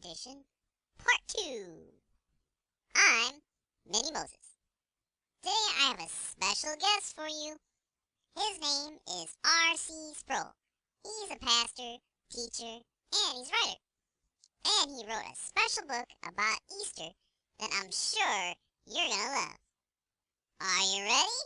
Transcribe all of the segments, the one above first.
Edition, Part 2. I'm Minnie Moses. Today I have a special guest for you. His name is R.C. Sproul. He's a pastor, teacher, and he's a writer. And he wrote a special book about Easter that I'm sure you're gonna love. Are you ready?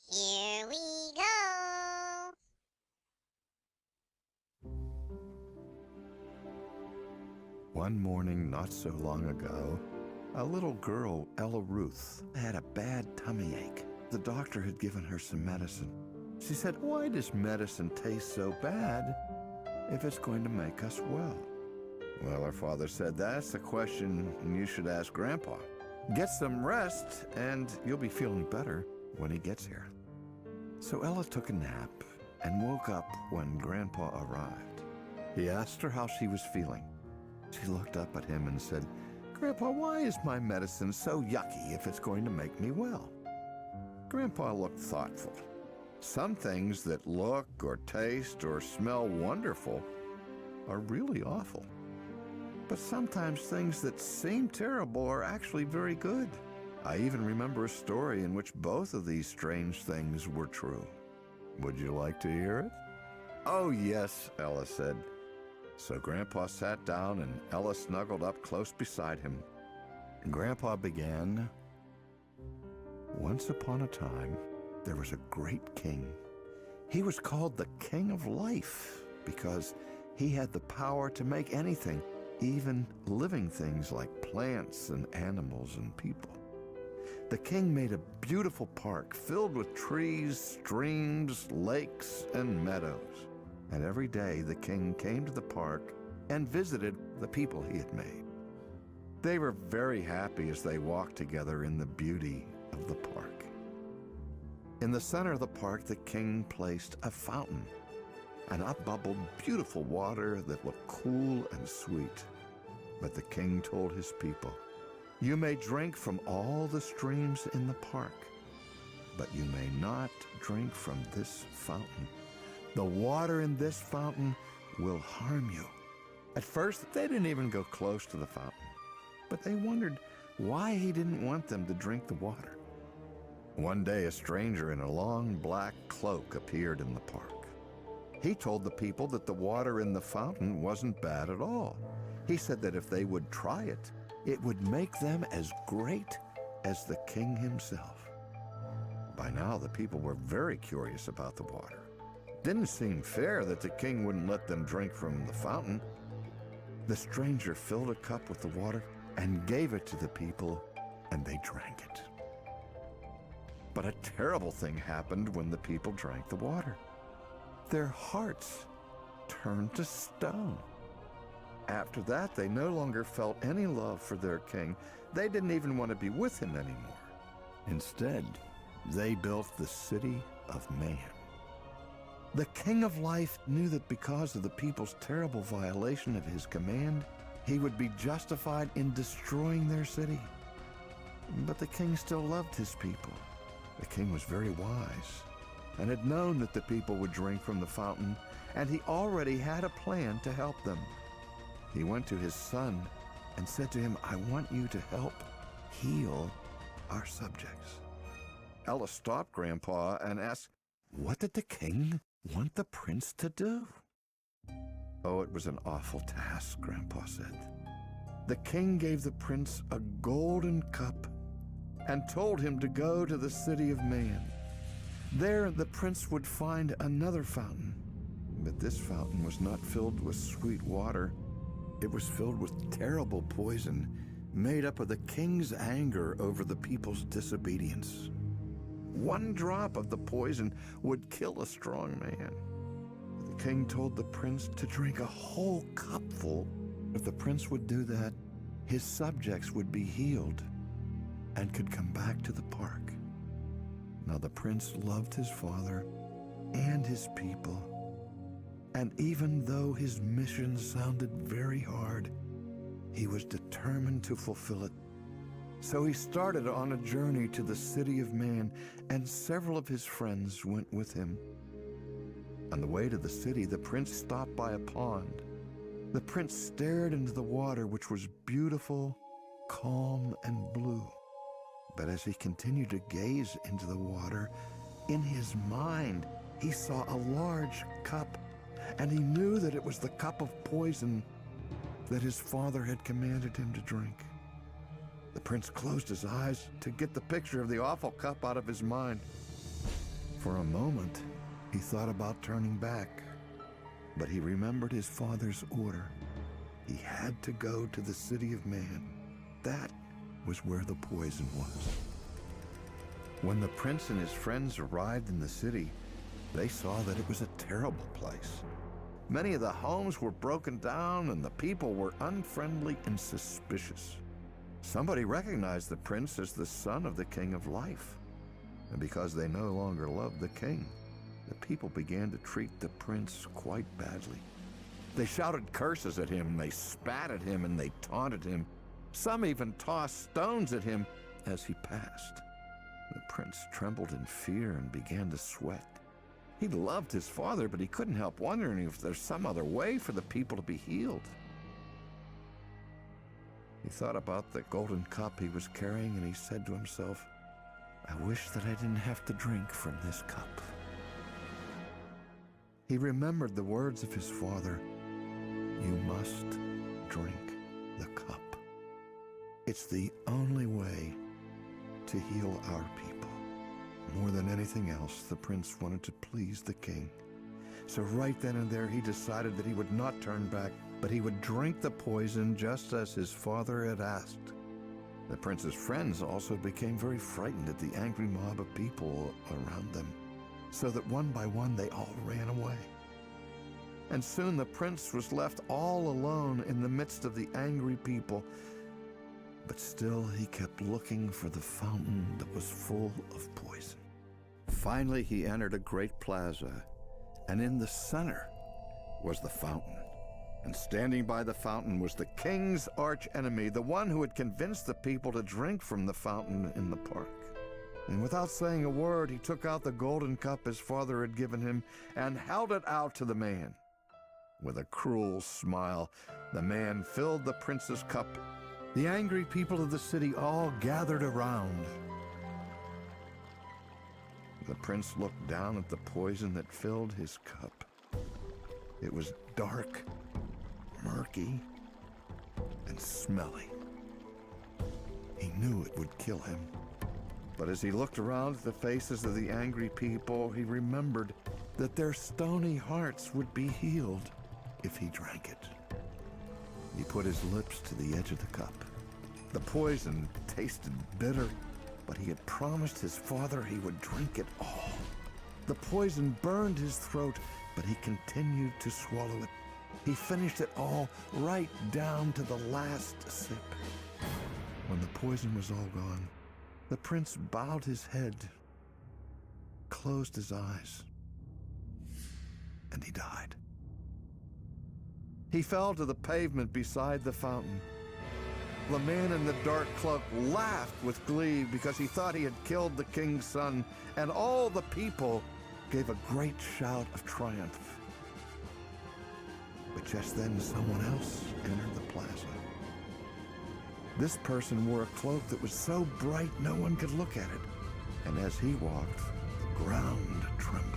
Here we go! One morning not so long ago, a little girl, Ella Ruth, had a bad tummy ache. The doctor had given her some medicine. She said, "Why does medicine taste so bad if it's going to make us well?" Well, her father said, "That's a question you should ask Grandpa. Get some rest and you'll be feeling better when he gets here." So Ella took a nap and woke up when Grandpa arrived. He asked her how she was feeling. She looked up at him and said, "Grandpa, why is my medicine so yucky if it's going to make me well?" Grandpa looked thoughtful. Some things that look or taste or smell wonderful are really awful. But sometimes things that seem terrible are actually very good. I even remember a story in which both of these strange things were true. Would you like to hear it? "Oh, yes," Ella said. So Grandpa sat down and Ella snuggled up close beside him. Grandpa began, "Once upon a time, there was a great king. He was called the King of Life because he had the power to make anything, even living things like plants and animals and people. The king made a beautiful park filled with trees, streams, lakes, and meadows. And every day the king came to the park and visited the people he had made. They were very happy as they walked together in the beauty of the park. In the center of the park, the king placed a fountain, and up bubbled beautiful water that looked cool and sweet. But the king told his people, 'You may drink from all the streams in the park, but you may not drink from this fountain. The water in this fountain will harm you.' At first, they didn't even go close to the fountain, but they wondered why he didn't want them to drink the water. One day, a stranger in a long black cloak appeared in the park. He told the people that the water in the fountain wasn't bad at all. He said that if they would try it, it would make them as great as the king himself. By now, the people were very curious about the water. Didn't seem fair that the king wouldn't let them drink from the fountain. The stranger filled a cup with the water and gave it to the people, and they drank it. But a terrible thing happened when the people drank the water. Their hearts turned to stone. After that, they no longer felt any love for their king. They didn't even want to be with him anymore. Instead, they built the city of man. The King of Life knew that because of the people's terrible violation of his command, he would be justified in destroying their city. But the king still loved his people. The king was very wise and had known that the people would drink from the fountain, and he already had a plan to help them. He went to his son and said to him, "I want you to help heal our subjects." Ella stopped Grandpa and asked, "What did the king want the prince to do?" "Oh, it was an awful task," Grandpa said. "The king gave the prince a golden cup and told him to go to the city of man. There the prince would find another fountain. But this fountain was not filled with sweet water. It was filled with terrible poison made up of the king's anger over the people's disobedience. One drop of the poison would kill a strong man. The king told the prince to drink a whole cupful. If the prince would do that, his subjects would be healed and could come back to the park." Now the prince loved his father and his people, and even though his mission sounded very hard, he was determined to fulfill it. So he started on a journey to the city of man, and several of his friends went with him. On the way to the city, the prince stopped by a pond. The prince stared into the water, which was beautiful, calm, and blue. But as he continued to gaze into the water, in his mind, he saw a large cup, and he knew that it was the cup of poison that his father had commanded him to drink. The prince closed his eyes to get the picture of the awful cup out of his mind. For a moment, he thought about turning back, but he remembered his father's order. He had to go to the city of man. That was where the poison was. When the prince and his friends arrived in the city, they saw that it was a terrible place. Many of the homes were broken down and the people were unfriendly and suspicious. Somebody recognized the prince as the son of the King of Life. And because they no longer loved the king, the people began to treat the prince quite badly. They shouted curses at him, they spat at him, and they taunted him. Some even tossed stones at him as he passed. The prince trembled in fear and began to sweat. He loved his father, but he couldn't help wondering if there's some other way for the people to be healed. He thought about the golden cup he was carrying, and he said to himself, "I wish that I didn't have to drink from this cup." He remembered the words of his father, "You must drink the cup. It's the only way to heal our people." More than anything else, the prince wanted to please the king. So right then and there, he decided that he would not turn back, but he would drink the poison just as his father had asked. The prince's friends also became very frightened at the angry mob of people around them, so that one by one they all ran away. And soon the prince was left all alone in the midst of the angry people. But still he kept looking for the fountain that was full of poison. Finally he entered a great plaza, and in the center was the fountain. And standing by the fountain was the king's archenemy, the one who had convinced the people to drink from the fountain in the park. And without saying a word, he took out the golden cup his father had given him and held it out to the man. With a cruel smile, the man filled the prince's cup. The angry people of the city all gathered around. The prince looked down at the poison that filled his cup. It was dark, murky, and smelly. He knew it would kill him. But as he looked around at the faces of the angry people, he remembered that their stony hearts would be healed if he drank it. He put his lips to the edge of the cup. The poison tasted bitter, but he had promised his father he would drink it all. The poison burned his throat, but he continued to swallow it. He finished it all, right down to the last sip. When the poison was all gone, the prince bowed his head, closed his eyes, and he died. He fell to the pavement beside the fountain. The man in the dark cloak laughed with glee because he thought he had killed the king's son, and all the people gave a great shout of triumph. But just then someone else entered the plaza. This person wore a cloak that was so bright no one could look at it, and as he walked, the ground trembled.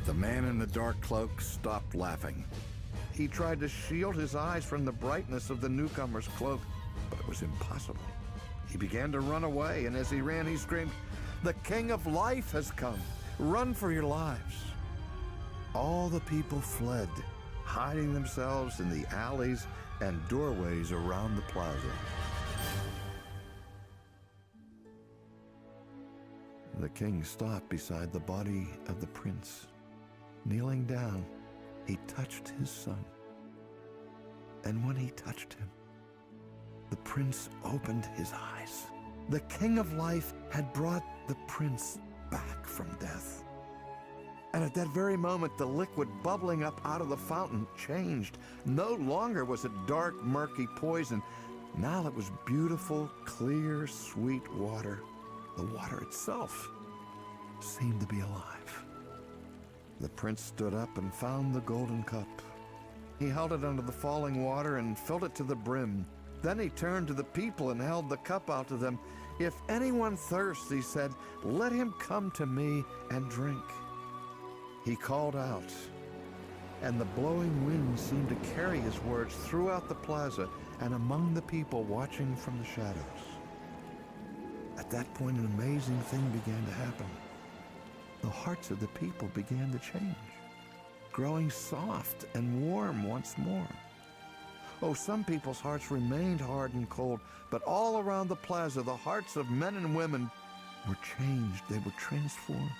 The man in the dark cloak stopped laughing. He tried to shield his eyes from the brightness of the newcomer's cloak, but it was impossible. He began to run away, and as he ran, he screamed, "The King of Life has come! Run for your lives!" All the people fled, hiding themselves in the alleys and doorways around the plaza. The king stopped beside the body of the prince. Kneeling down, he touched his son. And when he touched him, the prince opened his eyes. The King of Life had brought the prince back from death. And at that very moment, the liquid bubbling up out of the fountain changed. No longer was it dark, murky poison. Now it was beautiful, clear, sweet water. The water itself seemed to be alive. The prince stood up and found the golden cup. He held it under the falling water and filled it to the brim. Then he turned to the people and held the cup out to them. "If anyone thirsts," he said, "let him come to me and drink." He called out, and the blowing wind seemed to carry his words throughout the plaza and among the people watching from the shadows. At that point, an amazing thing began to happen. The hearts of the people began to change, growing soft and warm once more. Oh, some people's hearts remained hard and cold, but all around the plaza, the hearts of men and women were changed. They were transformed.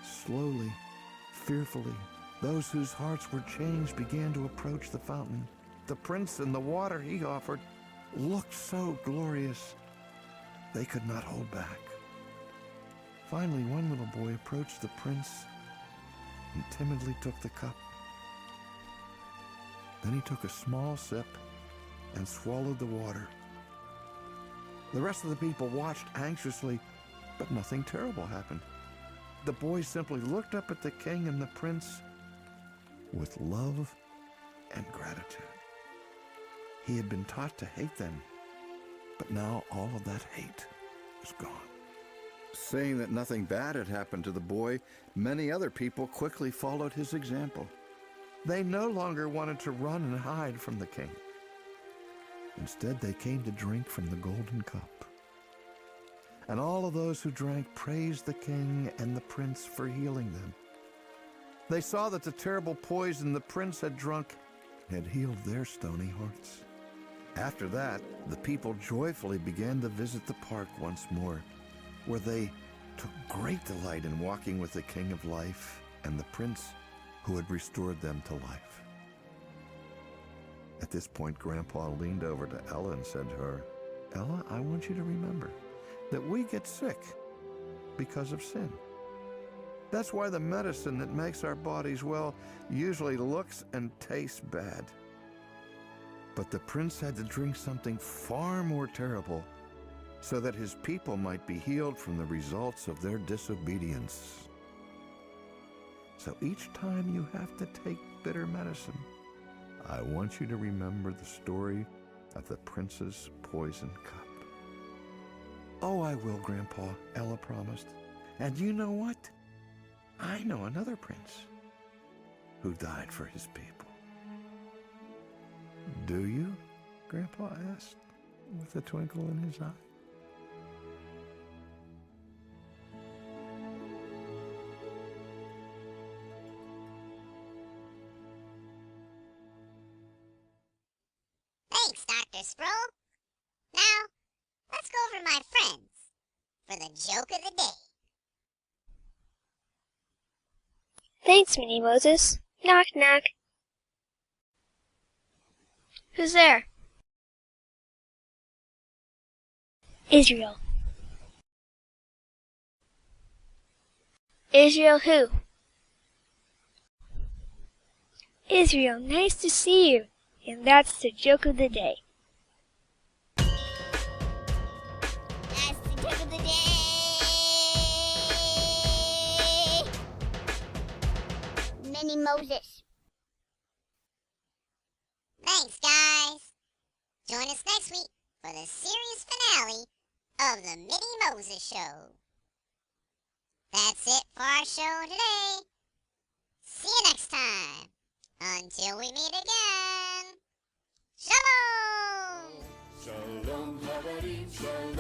Slowly, fearfully, those whose hearts were changed began to approach the fountain. The prince and the water he offered looked so glorious, they could not hold back. Finally, one little boy approached the prince and timidly took the cup. Then he took a small sip and swallowed the water. The rest of the people watched anxiously, but nothing terrible happened. The boy simply looked up at the king and the prince with love and gratitude. He had been taught to hate them, but now all of that hate was gone. Saying that nothing bad had happened to the boy, many other people quickly followed his example. They no longer wanted to run and hide from the king. Instead, they came to drink from the golden cup. And all of those who drank praised the king and the prince for healing them. They saw that the terrible poison the prince had drunk had healed their stony hearts. After that, the people joyfully began to visit the park once more, where they took great delight in walking with the King of Life and the prince who had restored them to life. At this point, Grandpa leaned over to Ella and said to her, "Ella, I want you to remember that we get sick because of sin. That's why the medicine that makes our bodies well usually looks and tastes bad. But the prince had to drink something far more terrible so that his people might be healed from the results of their disobedience. So each time you have to take bitter medicine, I want you to remember the story of the prince's poison cup." "Oh, I will, Grandpa," Ella promised. "And you know what? I know another prince who died for his people." "Do you?" Grandpa asked, with a twinkle in his eye. Thanks, Dr. Sproul. Now, let's go over to my friends for the joke of the day. Thanks, Minnie Moses. Knock, knock. Who's there? Israel. Israel who? Israel, nice to see you. And that's the joke of the day. That's the joke of the day. Minnie Moses. Thanks, guys. Join us next week for the series finale of the Minnie Moses Show. That's it for our show today. See you next time. Until we meet again. Shalom! Shalom, Habarim, Shalom.